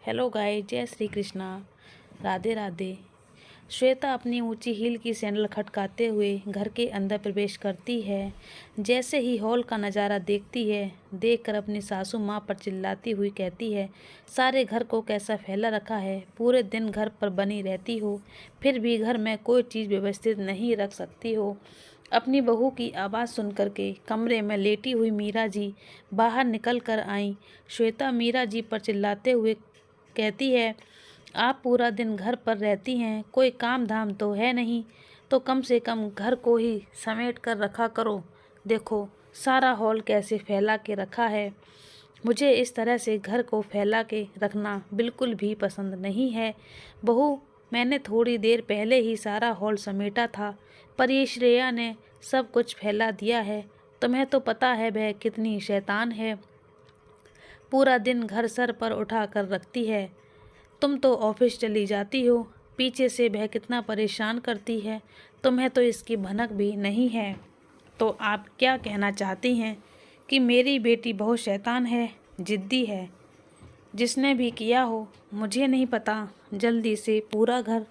Hello guys, जय श्री कृष्णा, राधे राधे। श्वेता अपनी ऊंची हील की सैंडल खटकाते हुए घर के अंदर प्रवेश करती है। जैसे ही हॉल का नज़ारा देखती है, देखकर अपनी सासू माँ पर चिल्लाती हुई कहती है, सारे घर को कैसा फैला रखा है। पूरे दिन घर पर बनी रहती हो, फिर भी घर में कोई चीज़ व्यवस्थित नहीं रख सकती हो। अपनी बहू की आवाज़ सुनकर के कमरे में लेटी हुई मीरा जी बाहर निकल कर आईं। श्वेता मीरा जी पर चिल्लाते हुए कहती है, आप पूरा दिन घर पर रहती हैं, कोई काम धाम तो है नहीं, तो कम से कम घर को ही समेट कर रखा करो। देखो सारा हॉल कैसे फैला के रखा है। मुझे इस तरह से घर को फैला के रखना बिल्कुल भी पसंद नहीं है। बहू, मैंने थोड़ी देर पहले ही सारा हॉल समेटा था, पर ये श्रेया ने सब कुछ फैला दिया है। तुम्हें तो पता है वह कितनी शैतान है, पूरा दिन घर सर पर उठा कर रखती है। तुम तो ऑफिस चली जाती हो, पीछे से वह कितना परेशान करती है, तुम्हें तो इसकी भनक भी नहीं है। तो आप क्या कहना चाहती हैं कि मेरी बेटी बहुत शैतान है, जिद्दी है? जिसने भी किया हो मुझे नहीं पता, जल्दी से पूरा घर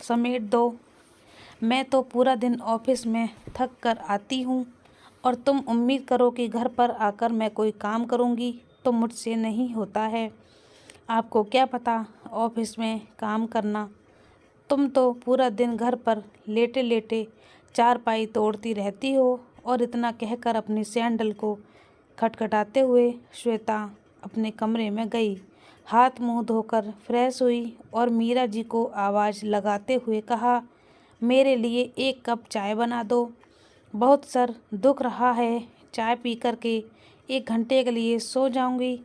समेट दो। मैं तो पूरा दिन ऑफिस में थक कर आती हूँ और तुम उम्मीद करो कि घर पर आकर मैं कोई काम करूँगी, तो मुझसे नहीं होता है। आपको क्या पता ऑफिस में काम करना। तुम तो पूरा दिन घर पर लेटे लेटे चारपाई तोड़ती रहती हो। और इतना कहकर अपनी सैंडल को खटखटाते हुए श्वेता अपने कमरे में गई, हाथ मुंह धोकर फ्रेश हुई और मीरा जी को आवाज़ लगाते हुए कहा, मेरे लिए एक कप चाय बना दो, बहुत सर दुख रहा है। चाय पी कर के 1 घंटे के लिए सो जाऊंगी,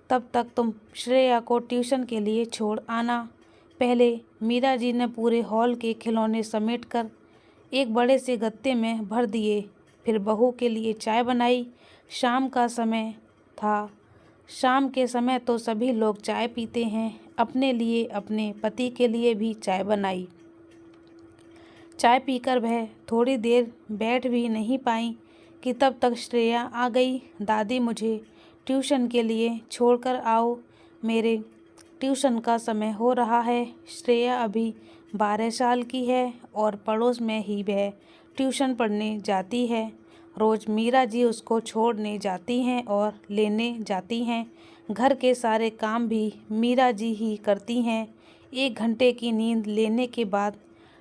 तब तक तुम श्रेया को ट्यूशन के लिए छोड़ आना। पहले मीरा जी ने पूरे हॉल के खिलौने समेटकर एक बड़े से गत्ते में भर दिए, फिर बहू के लिए चाय बनाई। शाम का समय था। शाम के समय तो सभी लोग चाय पीते हैं। अपने लिए, अपने पति के लिए भी चाय बनाई। चाय पीकर वह थोड़ी देर बैठ भी नहीं पाई कि तब तक श्रेया आ गई। दादी, मुझे ट्यूशन के लिए छोड़कर आओ, मेरे ट्यूशन का समय हो रहा है। श्रेया अभी 12 साल की है और पड़ोस में ही वह ट्यूशन पढ़ने जाती है। रोज़ मीरा जी उसको छोड़ने जाती हैं और लेने जाती हैं। घर के सारे काम भी मीरा जी ही करती हैं। 1 घंटे की नींद लेने के बाद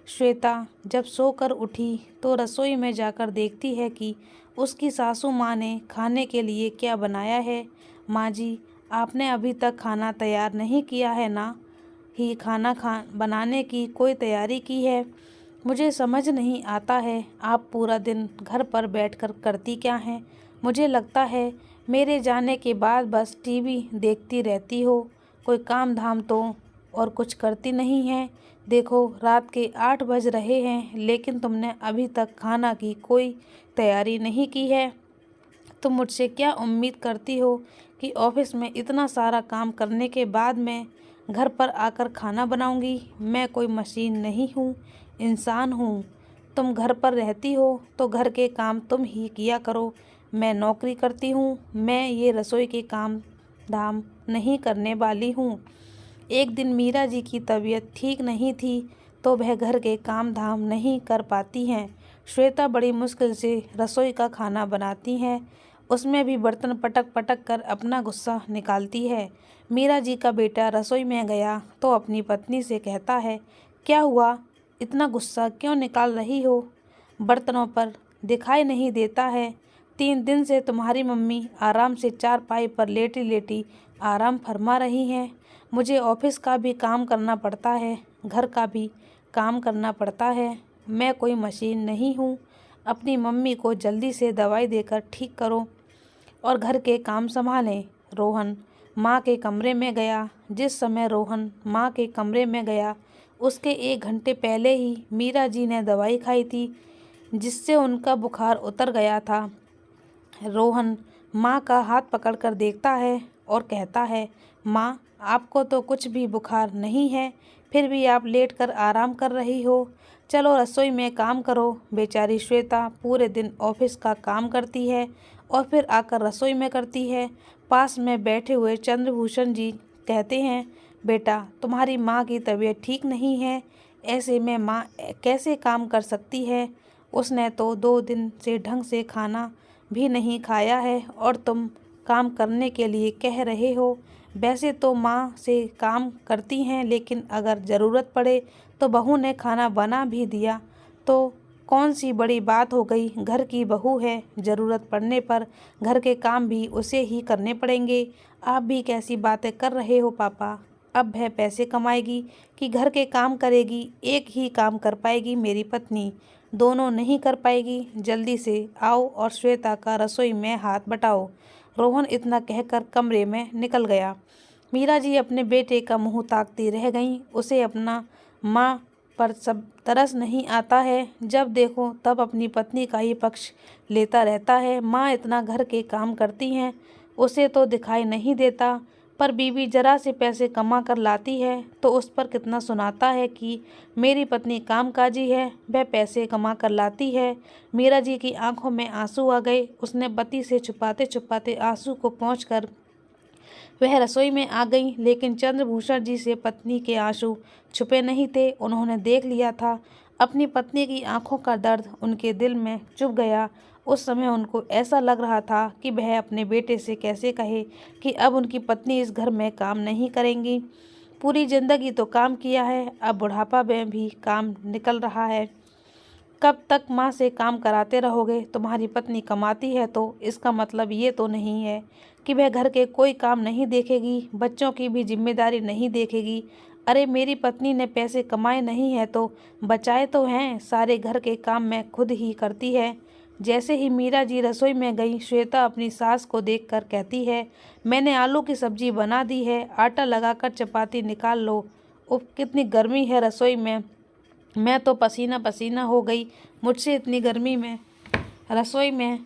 श्वेता जब सोकर उठी तो रसोई में जाकर देखती है कि उसकी सासू माँ ने खाने के लिए क्या बनाया है। माँ जी, आपने अभी तक खाना तैयार नहीं किया है ना? ही खाना बनाने की कोई तैयारी की है? मुझे समझ नहीं आता है, आप पूरा दिन घर पर बैठकर करती क्या हैं? मुझे लगता है मेरे जाने के बाद बस टीवी देखती रहती हो, कोई काम धाम तो और कुछ करती नहीं है। देखो रात के 8 बज रहे हैं, लेकिन तुमने अभी तक खाना की कोई तैयारी नहीं की है। तुम मुझसे क्या उम्मीद करती हो कि ऑफिस में इतना सारा काम करने के बाद मैं घर पर आकर खाना बनाऊंगी? मैं कोई मशीन नहीं हूँ, इंसान हूँ। तुम घर पर रहती हो तो घर के काम तुम ही किया करो। मैं नौकरी करती हूँ, मैं ये रसोई के काम धाम नहीं करने वाली हूँ। एक दिन मीरा जी की तबीयत ठीक नहीं थी तो वह घर के काम धाम नहीं कर पाती हैं। श्वेता बड़ी मुश्किल से रसोई का खाना बनाती हैं, उसमें भी बर्तन पटक पटक कर अपना गुस्सा निकालती है। मीरा जी का बेटा रसोई में गया तो अपनी पत्नी से कहता है, क्या हुआ, इतना गुस्सा क्यों निकाल रही हो? बर्तनों पर दिखाई नहीं देता है? 3 दिन से तुम्हारी मम्मी आराम से चारपाई पर लेटी लेटी आराम फरमा रही हैं। मुझे ऑफिस का भी काम करना पड़ता है, घर का भी काम करना पड़ता है। मैं कोई मशीन नहीं हूँ। अपनी मम्मी को जल्दी से दवाई देकर ठीक करो और घर के काम संभालें। रोहन माँ के कमरे में गया। जिस समय रोहन माँ के कमरे में गया उसके 1 घंटे पहले ही मीरा जी ने दवाई खाई थी, जिससे उनका बुखार उतर गया था। रोहन माँ का हाथ पकड़कर देखता है और कहता है, माँ, आपको तो कुछ भी बुखार नहीं है, फिर भी आप लेटकर आराम कर रही हो। चलो रसोई में काम करो। बेचारी श्वेता पूरे दिन ऑफिस का काम करती है और फिर आकर रसोई में करती है। पास में बैठे हुए चंद्रभूषण जी कहते हैं, बेटा तुम्हारी माँ की तबीयत ठीक नहीं है, ऐसे में माँ कैसे काम कर सकती है। उसने तो 2 दिन से ढंग से खाना भी नहीं खाया है और तुम काम करने के लिए कह रहे हो। वैसे तो माँ से काम करती हैं, लेकिन अगर ज़रूरत पड़े तो बहू ने खाना बना भी दिया तो कौन सी बड़ी बात हो गई। घर की बहू है, ज़रूरत पड़ने पर घर के काम भी उसे ही करने पड़ेंगे। आप भी कैसी बातें कर रहे हो पापा। अब वह पैसे कमाएगी कि घर के काम करेगी। एक ही काम कर पाएगी मेरी पत्नी, दोनों नहीं कर पाएगी। जल्दी से आओ और श्वेता का रसोई में हाथ बटाओ। रोहन इतना कहकर कमरे में निकल गया। मीरा जी अपने बेटे का मुंह ताकती रह गईं। उसे अपना माँ पर सब तरस नहीं आता है। जब देखो तब अपनी पत्नी का ही पक्ष लेता रहता है। माँ इतना घर के काम करती हैं, उसे तो दिखाई नहीं देता, पर बीवी जरा से पैसे कमा कर लाती है तो उस पर कितना सुनाता है कि मेरी पत्नी कामकाजी है, वह पैसे कमा कर लाती है। मीरा जी की आंखों में आंसू आ गए। उसने पति से छुपाते छुपाते आंसू को पोंछकर वह रसोई में आ गई, लेकिन चंद्रभूषण जी से पत्नी के आंसू छुपे नहीं थे। उन्होंने देख लिया था। अपनी पत्नी की आंखों का दर्द उनके दिल में चुभ गया। उस समय उनको ऐसा लग रहा था कि वह अपने बेटे से कैसे कहे कि अब उनकी पत्नी इस घर में काम नहीं करेंगी। पूरी जिंदगी तो काम किया है, अब बुढ़ापा में भी काम निकल रहा है। कब तक माँ से काम कराते रहोगे। तुम्हारी पत्नी कमाती है तो इसका मतलब ये तो नहीं है कि वह घर के कोई काम नहीं देखेगी, बच्चों की भी जिम्मेदारी नहीं देखेगी। अरे मेरी पत्नी ने पैसे कमाए नहीं है तो बचाए तो हैं, सारे घर के काम मैं खुद ही करती है। जैसे ही मीरा जी रसोई में गई, श्वेता अपनी सास को देखकर कहती है, मैंने आलू की सब्जी बना दी है, आटा लगाकर चपाती निकाल लो। उफ कितनी गर्मी है रसोई में, मैं तो पसीना पसीना हो गई। मुझसे इतनी गर्मी में रसोई में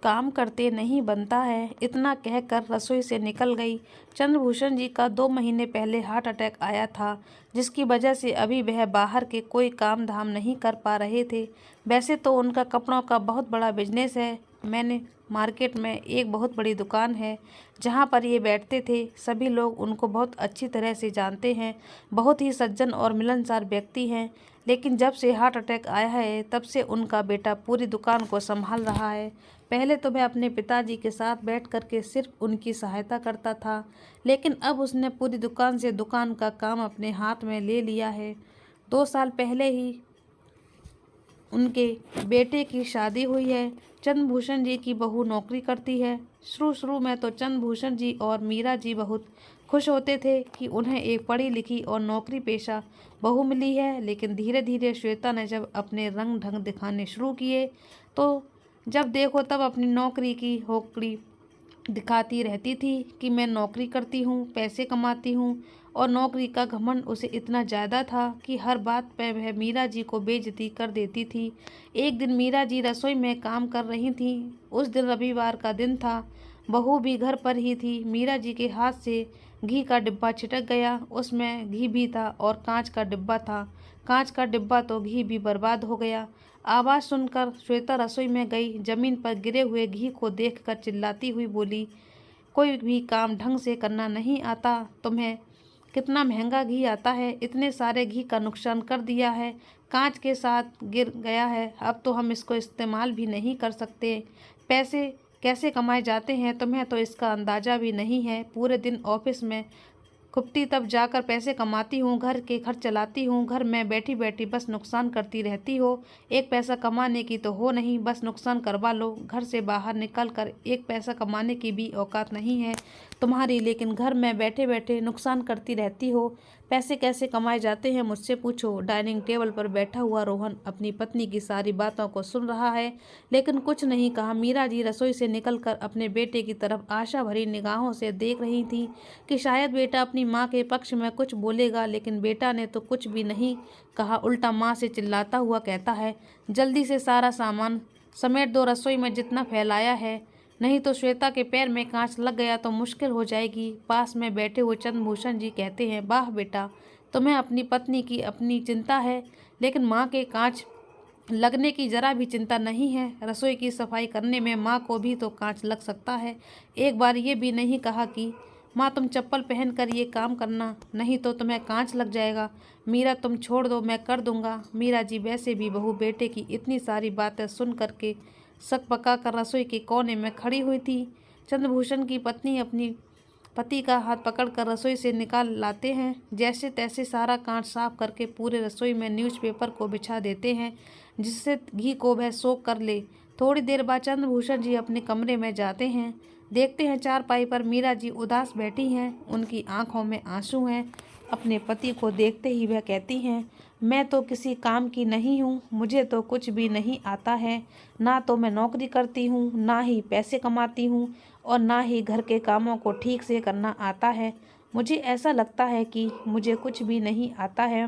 काम करते नहीं बनता है। इतना कहकर रसोई से निकल गई। चंद्रभूषण जी का 2 महीने पहले हार्ट अटैक आया था, जिसकी वजह से अभी वह बाहर के कोई काम धाम नहीं कर पा रहे थे। वैसे तो उनका कपड़ों का बहुत बड़ा बिजनेस है। मैंने मार्केट में एक बहुत बड़ी दुकान है जहां पर ये बैठते थे। सभी लोग उनको बहुत अच्छी तरह से जानते हैं। बहुत ही सज्जन और मिलनसार व्यक्ति हैं। लेकिन जब से हार्ट अटैक आया है तब से उनका बेटा पूरी दुकान को संभाल रहा है। पहले तो वह अपने पिताजी के साथ बैठ कर के सिर्फ उनकी सहायता करता था, लेकिन अब उसने पूरी दुकान से दुकान का काम अपने हाथ में ले लिया है। 2 साल पहले ही उनके बेटे की शादी हुई है। चंद्रभूषण जी की बहू नौकरी करती है। शुरू में तो चंद्रभूषण जी और मीरा जी बहुत खुश होते थे कि उन्हें एक पढ़ी लिखी और नौकरी पेशा बहू मिली है, लेकिन धीरे धीरे श्वेता ने जब अपने रंग ढंग दिखाने शुरू किए तो जब देखो तब अपनी नौकरी की होकड़ी दिखाती रहती थी कि मैं नौकरी करती हूँ, पैसे कमाती हूँ, और नौकरी का घमंड उसे इतना ज़्यादा था कि हर बात पर वह मीरा जी को बेइज्जती कर देती थी। एक दिन मीरा जी रसोई में काम कर रही थी। उस दिन रविवार का दिन था, बहू भी घर पर ही थी। मीरा जी के हाथ से घी का डिब्बा छिटक गया। उसमें घी भी था और कांच का डिब्बा था। कांच का डिब्बा तो घी भी बर्बाद हो गया। आवाज़ सुनकर श्वेता रसोई में गई। जमीन पर गिरे हुए घी को देखकर चिल्लाती हुई बोली, कोई भी काम ढंग से करना नहीं आता तुम्हें? कितना महंगा घी आता है, इतने सारे घी का नुकसान कर दिया है, कांच के साथ गिर गया है, अब तो हम इसको इस्तेमाल भी नहीं कर सकते। पैसे कैसे कमाए जाते हैं तुम्हें तो इसका अंदाज़ा भी नहीं है। पूरे दिन ऑफिस में खुपती तब जाकर पैसे कमाती हूँ, घर के खर्च चलाती हूँ, घर में बैठी बैठी बस नुकसान करती रहती हो। एक पैसा कमाने की तो हो नहीं, बस नुकसान करवा लो। घर से बाहर निकल कर एक पैसा कमाने की भी औकात नहीं है तुम्हारी, लेकिन घर में बैठे बैठे नुकसान करती रहती हो। पैसे कैसे कमाए जाते हैं मुझसे पूछो। डाइनिंग टेबल पर बैठा हुआ रोहन अपनी पत्नी की सारी बातों को सुन रहा है, लेकिन कुछ नहीं कहा। मीरा जी रसोई से निकलकर अपने बेटे की तरफ आशा भरी निगाहों से देख रही थी कि शायद बेटा अपनी माँ के पक्ष में कुछ बोलेगा, लेकिन बेटा ने तो कुछ भी नहीं कहा। उल्टा माँ से चिल्लाता हुआ कहता है, जल्दी से सारा सामान समेट दो, रसोई में जितना फैलाया है, नहीं तो श्वेता के पैर में कांच लग गया तो मुश्किल हो जाएगी। पास में बैठे हुए चंद्रभूषण जी कहते हैं, वाह बेटा, तुम्हें अपनी पत्नी की अपनी चिंता है, लेकिन माँ के कांच लगने की जरा भी चिंता नहीं है। रसोई की सफाई करने में माँ को भी तो कांच लग सकता है। एक बार ये भी नहीं कहा कि माँ तुम चप्पल पहन कर ये काम करना, नहीं तो तुम्हें कांच लग जाएगा। मीरा तुम छोड़ दो, मैं कर दूंगा। मीरा जी वैसे भी बहू बेटे की इतनी सारी बातें सुन करके सक पका कर रसोई के कोने में खड़ी हुई थी। चंद्रभूषण की पत्नी अपनी पति का हाथ पकड़कर रसोई से निकाल लाते हैं। जैसे तैसे सारा कांच साफ करके पूरे रसोई में न्यूज़पेपर को बिछा देते हैं, जिससे घी को वह सोख कर ले। थोड़ी देर बाद चंद्रभूषण जी अपने कमरे में जाते हैं। देखते हैं चारपाई पर मीरा जी उदास बैठी हैं, उनकी आंखों में आंसू हैं। अपने पति को देखते ही वह कहती हैं, मैं तो किसी काम की नहीं हूँ, मुझे तो कुछ भी नहीं आता है। ना तो मैं नौकरी करती हूँ, ना ही पैसे कमाती हूँ, और ना ही घर के कामों को ठीक से करना आता है। मुझे ऐसा लगता है कि मुझे कुछ भी नहीं आता है।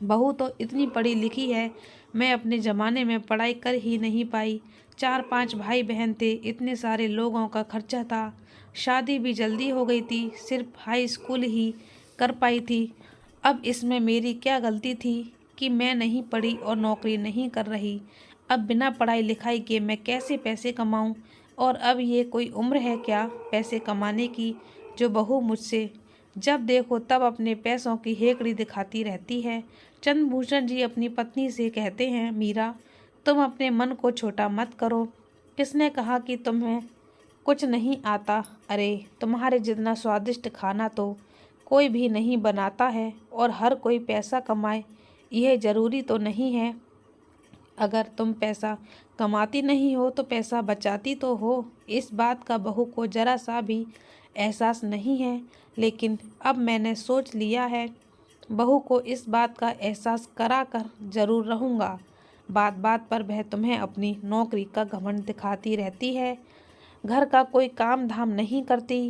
बहू तो इतनी पढ़ी लिखी है, मैं अपने ज़माने में पढ़ाई कर ही नहीं पाई। 4-5 भाई बहन थे, इतने सारे लोगों का खर्चा था, शादी भी जल्दी हो गई थी, सिर्फ हाई स्कूल ही कर पाई थी। अब इसमें मेरी क्या गलती थी कि मैं नहीं पढ़ी और नौकरी नहीं कर रही। अब बिना पढ़ाई लिखाई के मैं कैसे पैसे कमाऊं? और अब ये कोई उम्र है क्या पैसे कमाने की, जो बहू मुझसे जब देखो तब अपने पैसों की हेकड़ी दिखाती रहती है। चंद्रभूषण जी अपनी पत्नी से कहते हैं, मीरा तुम अपने मन को छोटा मत करो। किसने कहा कि तुम्हें कुछ नहीं आता? अरे तुम्हारे जितना स्वादिष्ट खाना तो कोई भी नहीं बनाता है, और हर कोई पैसा कमाए यह ज़रूरी तो नहीं है। अगर तुम पैसा कमाती नहीं हो तो पैसा बचाती तो हो। इस बात का बहू को जरा सा भी एहसास नहीं है, लेकिन अब मैंने सोच लिया है, बहू को इस बात का एहसास करा कर जरूर रहूँगा। बात बात पर वह तुम्हें अपनी नौकरी का घमंड दिखाती रहती है, घर का कोई काम धाम नहीं करती।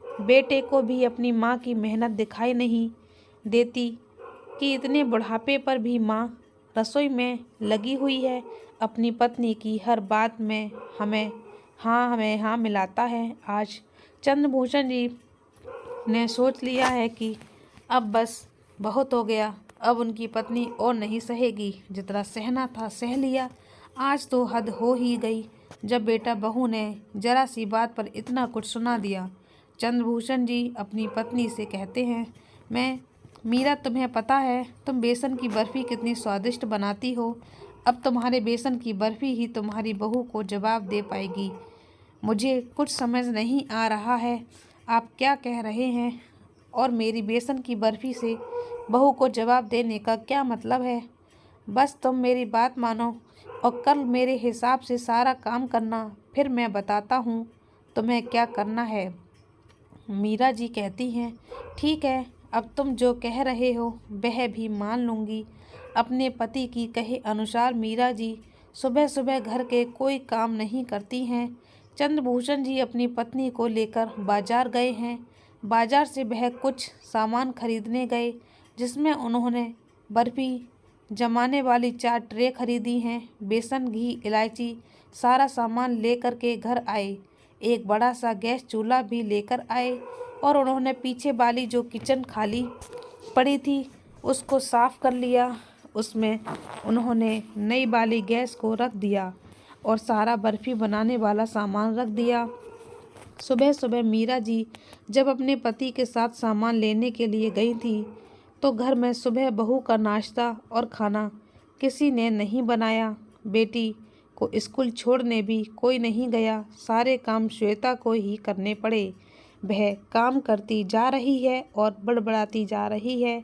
बेटे को भी अपनी माँ की मेहनत दिखाई नहीं देती कि इतने बुढ़ापे पर भी माँ रसोई में लगी हुई है। अपनी पत्नी की हर बात में हमें हाँ मिलाता है। आज चंद्रभूषण जी ने सोच लिया है कि अब बस बहुत हो गया, अब उनकी पत्नी और नहीं सहेगी। जितना सहना था सह लिया, आज तो हद हो ही गई जब बेटा बहू ने जरा सी बात पर इतना कुछ सुना दिया। चंद्रभूषण जी अपनी पत्नी से कहते हैं, मीरा तुम्हें पता है तुम बेसन की बर्फ़ी कितनी स्वादिष्ट बनाती हो। अब तुम्हारे बेसन की बर्फ़ी ही तुम्हारी बहू को जवाब दे पाएगी। मुझे कुछ समझ नहीं आ रहा है आप क्या कह रहे हैं, और मेरी बेसन की बर्फ़ी से बहू को जवाब देने का क्या मतलब है? बस तुम मेरी बात मानो और कल मेरे हिसाब से सारा काम करना, फिर मैं बताता हूँ तुम्हें क्या करना है। मीरा जी कहती हैं, ठीक है, अब तुम जो कह रहे हो वह भी मान लूँगी। अपने पति की कहे अनुसार मीरा जी सुबह सुबह घर के कोई काम नहीं करती हैं। चंद्रभूषण जी अपनी पत्नी को लेकर बाजार गए हैं। बाजार से वह कुछ सामान खरीदने गए, जिसमें उन्होंने बर्फ़ी जमाने वाली 4 ट्रे खरीदी हैं। बेसन, घी, इलायची सारा सामान लेकर के घर आए। एक बड़ा सा गैस चूल्हा भी लेकर आए, और उन्होंने पीछे वाली जो किचन खाली पड़ी थी उसको साफ़ कर लिया। उसमें उन्होंने नई वाली गैस को रख दिया और सारा बर्फ़ी बनाने वाला सामान रख दिया। सुबह सुबह मीरा जी जब अपने पति के साथ सामान लेने के लिए गई थी, तो घर में सुबह बहू का नाश्ता और खाना किसी ने नहीं बनाया। बेटी को स्कूल छोड़ने भी कोई नहीं गया। सारे काम श्वेता को ही करने पड़े। वह काम करती जा रही है और बड़बड़ाती जा रही है।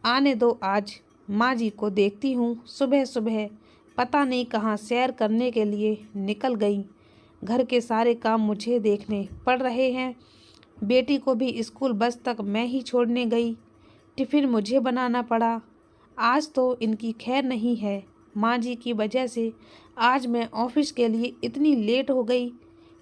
आने दो, आज माँ जी को देखती हूँ। सुबह सुबह पता नहीं कहाँ सैर करने के लिए निकल गई। घर के सारे काम मुझे देखने पड़ रहे हैं। बेटी को भी स्कूल बस तक मैं ही छोड़ने गई। टिफ़िन मुझे बनाना पड़ा। आज तो इनकी खैर नहीं है। माँ जी की वजह से आज मैं ऑफिस के लिए इतनी लेट हो गई।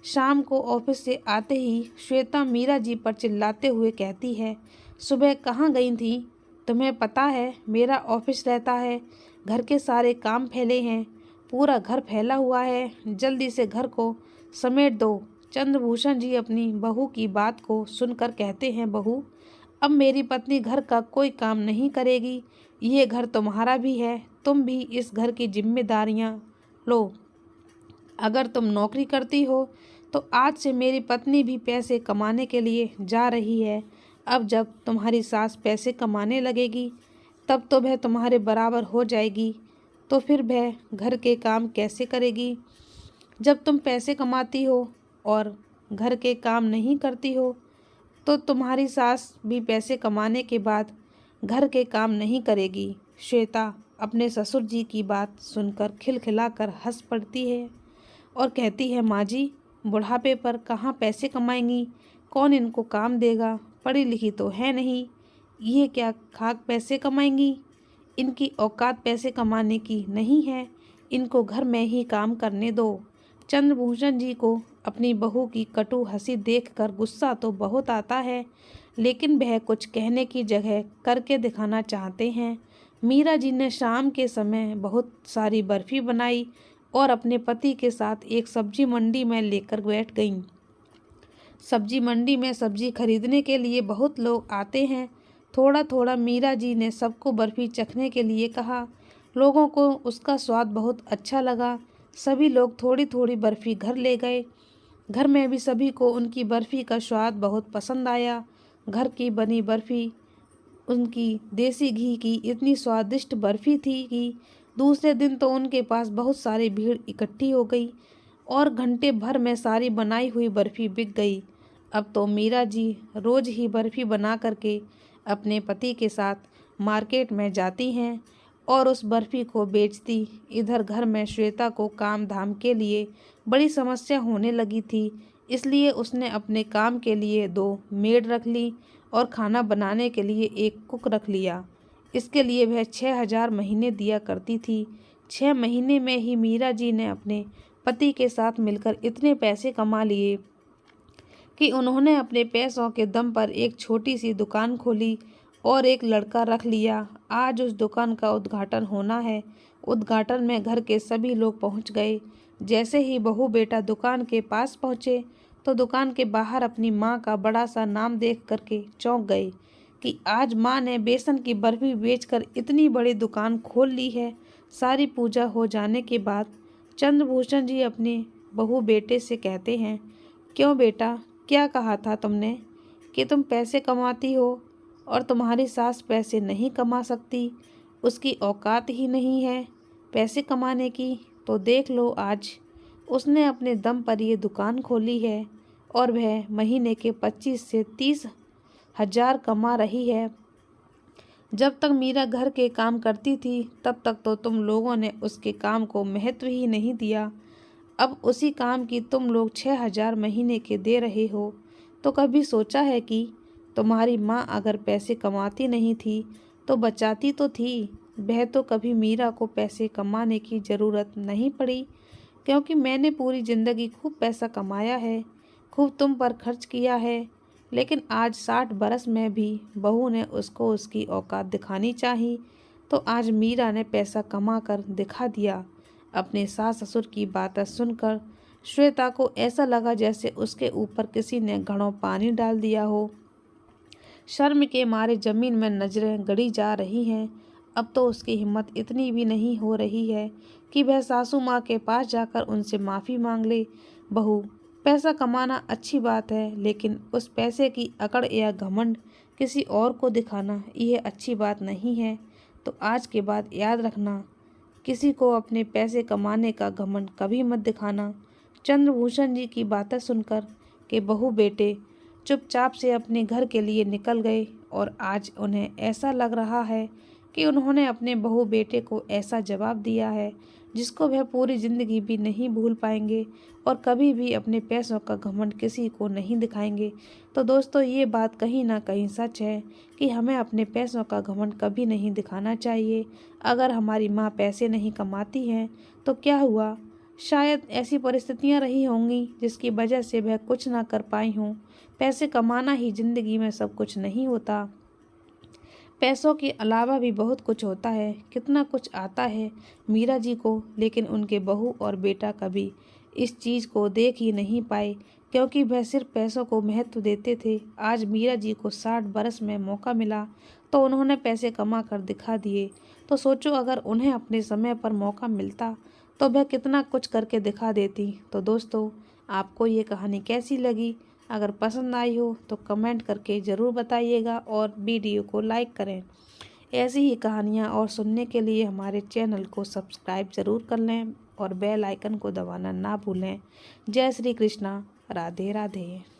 शाम को ऑफिस से आते ही श्वेता मीरा जी पर चिल्लाते हुए कहती है, सुबह कहाँ गई थी? तुम्हें पता है मेरा ऑफिस रहता है, घर के सारे काम फैले हैं, पूरा घर फैला हुआ है, जल्दी से घर को समेट दो। चंद्रभूषण जी अपनी बहू की बात को सुनकर कहते हैं, बहू अब मेरी पत्नी घर का कोई काम नहीं करेगी। ये घर तुम्हारा भी है, तुम भी इस घर की जिम्मेदारियां लो। अगर तुम नौकरी करती हो तो आज से मेरी पत्नी भी पैसे कमाने के लिए जा रही है। अब जब तुम्हारी सास पैसे कमाने लगेगी तब तो वह तुम्हारे बराबर हो जाएगी, तो फिर वह घर के काम कैसे करेगी? जब तुम पैसे कमाती हो और घर के काम नहीं करती हो तो तुम्हारी सास भी पैसे कमाने के बाद घर के काम नहीं करेगी। श्वेता अपने ससुर जी की बात सुनकर खिलखिलाकर हंस पड़ती है और कहती है, माँ जी, बुढ़ापे पर कहाँ पैसे कमाएंगी? कौन इनको काम देगा? पढ़ी लिखी तो है नहीं, ये क्या खाक पैसे कमाएंगी? इनकी औकात पैसे कमाने की नहीं है, इनको घर में ही काम करने दो। चंद्रभूषण जी को अपनी बहू की कटु हंसी देखकर गुस्सा तो बहुत आता है, लेकिन वह कुछ कहने की जगह करके दिखाना चाहते हैं। मीरा जी ने शाम के समय बहुत सारी बर्फ़ी बनाई और अपने पति के साथ एक सब्जी मंडी में लेकर बैठ गईं। सब्जी मंडी में सब्जी खरीदने के लिए बहुत लोग आते हैं। थोड़ा थोड़ा मीरा जी ने सबको बर्फ़ी चखने के लिए कहा। लोगों को उसका स्वाद बहुत अच्छा लगा। सभी लोग थोड़ी थोड़ी बर्फ़ी घर ले गए। घर में भी सभी को उनकी बर्फ़ी का स्वाद बहुत पसंद आया। घर की बनी बर्फ़ी, उनकी देसी घी की इतनी स्वादिष्ट बर्फ़ी थी कि दूसरे दिन तो उनके पास बहुत सारी भीड़ इकट्ठी हो गई और घंटे भर में सारी बनाई हुई बर्फ़ी बिक गई। अब तो मीरा जी रोज़ ही बर्फ़ी बना करके अपने पति के साथ मार्केट में जाती हैं और उस बर्फ़ी को बेचती। इधर घर में श्वेता को काम धाम के लिए बड़ी समस्या होने लगी थी, इसलिए उसने अपने काम के लिए 2 मेड रख ली और खाना बनाने के लिए 1 कुक रख लिया। इसके लिए वह 6,000 महीने दिया करती थी। 6 महीने में ही मीरा जी ने अपने पति के साथ मिलकर इतने पैसे कमा लिए कि उन्होंने अपने पैसों के दम पर एक छोटी सी दुकान खोली और एक लड़का रख लिया। आज उस दुकान का उद्घाटन होना है। उद्घाटन में घर के सभी लोग पहुंच गए। जैसे ही बहू बेटा दुकान के पास पहुंचे तो दुकान के बाहर अपनी माँ का बड़ा सा नाम देख करके चौंक गए कि आज माँ ने बेसन की बर्फ़ी बेचकर इतनी बड़ी दुकान खोल ली है। सारी पूजा हो जाने के बाद चंद्रभूषण जी अपने बहू बेटे से कहते हैं, क्यों बेटा, क्या कहा था तुमने कि तुम पैसे कमाती हो और तुम्हारी सास पैसे नहीं कमा सकती? उसकी औकात ही नहीं है पैसे कमाने की। तो देख लो, आज उसने अपने दम पर ये दुकान खोली है और वह महीने के 25 से 30 हज़ार कमा रही है। जब तक मीरा घर के काम करती थी तब तक तो तुम लोगों ने उसके काम को महत्व ही नहीं दिया। अब उसी काम की तुम लोग 6,000 महीने के दे रहे हो। तो कभी सोचा है कि तुम्हारी माँ अगर पैसे कमाती नहीं थी तो बचाती तो थी? वह तो कभी मीरा को पैसे कमाने की ज़रूरत नहीं पड़ी, क्योंकि मैंने पूरी ज़िंदगी खूब पैसा कमाया है, खूब तुम पर खर्च किया है। लेकिन आज 60 बरस में भी बहू ने उसको उसकी औकात दिखानी चाहिए, तो आज मीरा ने पैसा कमा कर दिखा दिया। अपने सास ससुर की बातें सुनकर श्वेता को ऐसा लगा जैसे उसके ऊपर किसी ने घड़ों पानी डाल दिया हो। शर्म के मारे ज़मीन में नजरें गड़ी जा रही हैं। अब तो उसकी हिम्मत इतनी भी नहीं हो रही है कि वह सासू माँ के पास जाकर उनसे माफ़ी मांग ले। बहू, पैसा कमाना अच्छी बात है, लेकिन उस पैसे की अकड़ या घमंड किसी और को दिखाना यह अच्छी बात नहीं है। तो आज के बाद याद रखना, किसी को अपने पैसे कमाने का घमंड कभी मत दिखाना। चंद्रभूषण जी की बातें सुनकर के बहू बेटे चुपचाप से अपने घर के लिए निकल गए और आज उन्हें ऐसा लग रहा है कि उन्होंने अपने बहू बेटे को ऐसा जवाब दिया है जिसको वह पूरी ज़िंदगी भी नहीं भूल पाएंगे और कभी भी अपने पैसों का घमंड किसी को नहीं दिखाएंगे। तो दोस्तों, ये बात कहीं ना कहीं सच है कि हमें अपने पैसों का घमंड कभी नहीं दिखाना चाहिए। अगर हमारी माँ पैसे नहीं कमाती हैं तो क्या हुआ, शायद ऐसी परिस्थितियाँ रही होंगी जिसकी वजह से वह कुछ ना कर पाई हों। पैसे कमाना ही ज़िंदगी में सब कुछ नहीं होता। पैसों के अलावा भी बहुत कुछ होता है, कितना कुछ आता है मीरा जी को, लेकिन उनके बहू और बेटा कभी इस चीज़ को देख ही नहीं पाए, क्योंकि वह सिर्फ पैसों को महत्व देते थे। आज मीरा जी को 60 बरस में मौका मिला तो उन्होंने पैसे कमा कर दिखा दिए। तो सोचो, अगर उन्हें अपने समय पर मौका मिलता तो वह कितना कुछ करके दिखा देती। तो दोस्तों, आपको ये कहानी कैसी लगी? अगर पसंद आई हो तो कमेंट करके ज़रूर बताइएगा और वीडियो को लाइक करें। ऐसी ही कहानियाँ और सुनने के लिए हमारे चैनल को सब्सक्राइब ज़रूर कर लें और बेल आइकन को दबाना ना भूलें। जय श्री कृष्णा। राधे राधे।